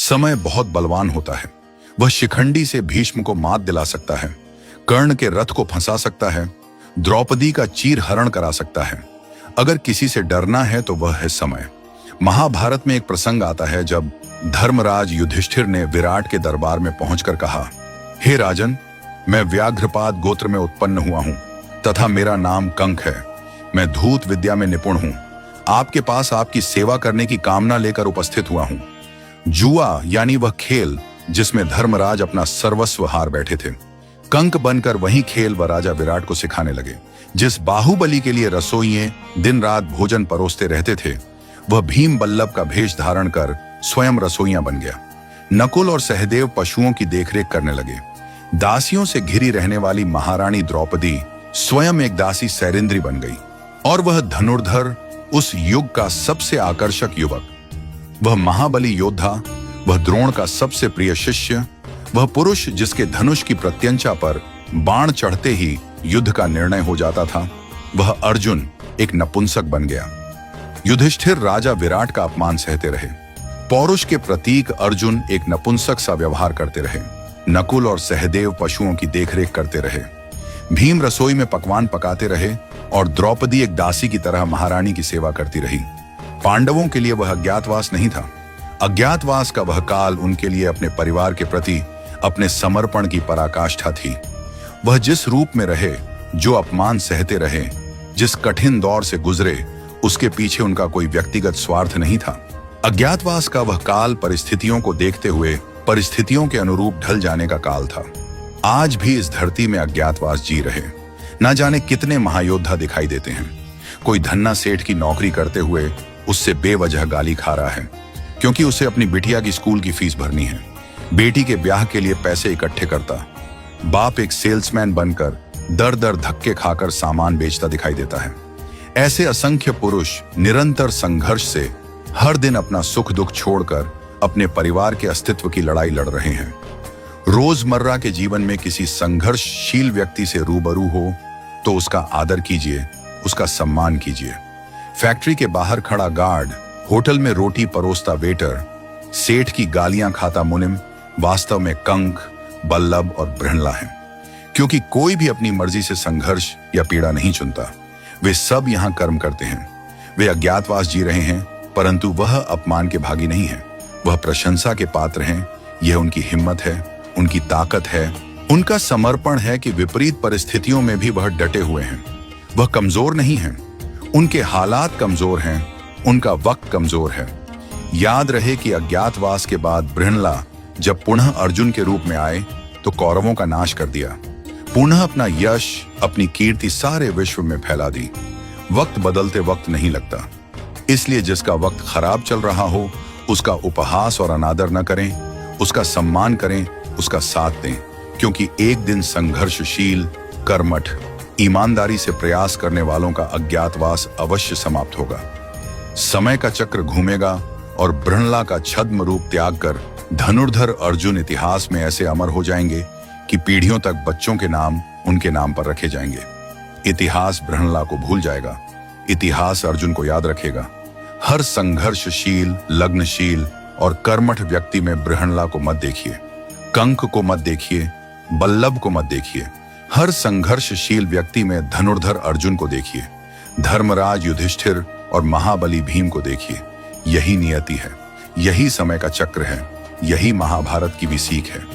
समय बहुत बलवान होता है। वह शिखंडी से भीष्म को मात दिला सकता है, कर्ण के रथ को फंसा सकता है, द्रौपदी का चीर हरण करा सकता है। अगर किसी से डरना है तो वह है समय। महाभारत में एक प्रसंग आता है जब धर्मराज युधिष्ठिर ने विराट के दरबार में पहुंचकर कहा, हे राजन, मैं व्याघ्रपाद गोत्र में उत्पन्न हुआ हूं तथा मेरा नाम कंक है। मैं धूत विद्या में निपुण हूं। आपके पास आपकी सेवा करने की कामना लेकर उपस्थित हुआ हूं। जुआ यानी वह खेल जिसमें धर्मराज अपना सर्वस्व हार बैठे थे, कंक बनकर वही खेल वह राजा विराट को सिखाने लगे। जिस बाहुबली के लिए रसोइये दिन रात भोजन परोसते रहते थे, वह भीम बल्लभ का भेष धारण कर स्वयं रसोइया बन गया। नकुल और सहदेव पशुओं की देखरेख करने लगे। दासियों से घिरी रहने वाली महारानी द्रौपदी स्वयं एक दासी सैरिंद्री बन गई और वह धनुर्धर, उस युग का सबसे आकर्षक युवक, वह महाबली योद्धा, वह द्रोण का सबसे प्रिय शिष्य, वह पुरुष जिसके धनुष की प्रत्यंचा पर बाण चढ़ते ही युद्ध का निर्णय हो जाता था, वह अर्जुन एक नपुंसक बन गया। युधिष्ठिर राजा विराट का अपमान सहते रहे। पौरुष के प्रतीक अर्जुन एक नपुंसक सा व्यवहार करते रहे। नकुल और सहदेव पशुओं की देखरेख करते रहे। भीम रसोई में पकवान पकाते रहे और द्रौपदी एक दासी की तरह महारानी की सेवा करती रही। पांडवों के लिए वह अज्ञातवास नहीं था। अज्ञातवास का वह काल उनके लिए अपने परिवार के प्रति अपने समर्पण की पराकाष्ठा थी। वह जिस रूप में रहे, जो अपमान सहते रहे, जिस कठिन दौर से गुजरे, उसके पीछे उनका कोई व्यक्तिगत स्वार्थ नहीं था। अज्ञातवास का वह काल परिस्थितियों को देखते हुए परिस्थितियों के अनुरूप ढल जाने का काल था। आज भी इस धरती में अज्ञातवास जी रहे। न जाने कितने महायोद्धा दिखाई देते हैं। कोई धन्ना सेठ की नौकरी करते हुए उससे बेवजह गाली खा रहा है क्योंकि उसे अपनी बिटिया की स्कूल की फीस भरनी है। बेटी के ब्याह के लिए पैसे इकट्ठे करता। बाप एक सेल्समैन बनकर दर दर धक्के खाकर सामान बेचता दिखाई देता है। ऐसे असंख्य पुरुष निरंतर संघर्ष से हर दिन अपना सुख दुख छोड़कर अपने परिवार के अस्तित्व की लड़ाई लड़ रहे हैं। रोजमर्रा के जीवन में किसी संघर्षशील व्यक्ति से रूबरू हो तो उसका आदर कीजिए, उसका सम्मान कीजिए। फैक्ट्री के बाहर खड़ा गार्ड, होटल में रोटी परोसता वेटर, सेठ की गालियां खाता मुनिम वास्तव में कंक, बल्लभ और बृहणला हैं। क्योंकि कोई भी अपनी मर्जी से संघर्ष या पीड़ा नहीं चुनता। वे सब यहां कर्म करते हैं। वे अज्ञातवास जी रहे हैं, परंतु वह अपमान के भागी नहीं है। वह प्रशंसा के पात्र हैं। यह उनकी हिम्मत है, उनकी ताकत है, उनका समर्पण है कि विपरीत परिस्थितियों में भी वह डटे हुए हैं। वह कमजोर नहीं हैं। उनके हालात कमजोर हैं, उनका वक्त कमजोर है। याद रहे कि अज्ञातवास के बाद बृहणला जब पुनः अर्जुन के रूप में आए तो कौरवों का नाश कर दिया। पुनः अपना यश, अपनी कीर्ति सारे विश्व में फैला दी। वक्त बदलते वक्त नहीं लगता, इसलिए जिसका वक्त खराब चल रहा हो उसका उपहास और अनादर न करें, उसका सम्मान करें, उसका साथ दें। क्योंकि एक दिन संघर्षशील, कर्मठ, ईमानदारी से प्रयास करने वालों का अज्ञातवास अवश्य समाप्त होगा। समय का चक्र घूमेगा और बृहणला का छद्म रूप त्याग कर धनुर्धर अर्जुन इतिहास में ऐसे अमर हो जाएंगे कि पीढ़ियों तक बच्चों के नाम उनके नाम पर रखे जाएंगे। इतिहास बृहणला को भूल जाएगा, इतिहास अर्जुन को याद रखेगा। हर संघर्षशील, लग्नशील और कर्मठ व्यक्ति में बृहणला को मत देखिए, कंक को मत देखिए, बल्लभ को मत देखिए। हर संघर्षशील व्यक्ति में धनुर्धर अर्जुन को देखिए, धर्मराज युधिष्ठिर और महाबली भीम को देखिए। यही नियति है, यही समय का चक्र है, यही महाभारत की भी सीख है।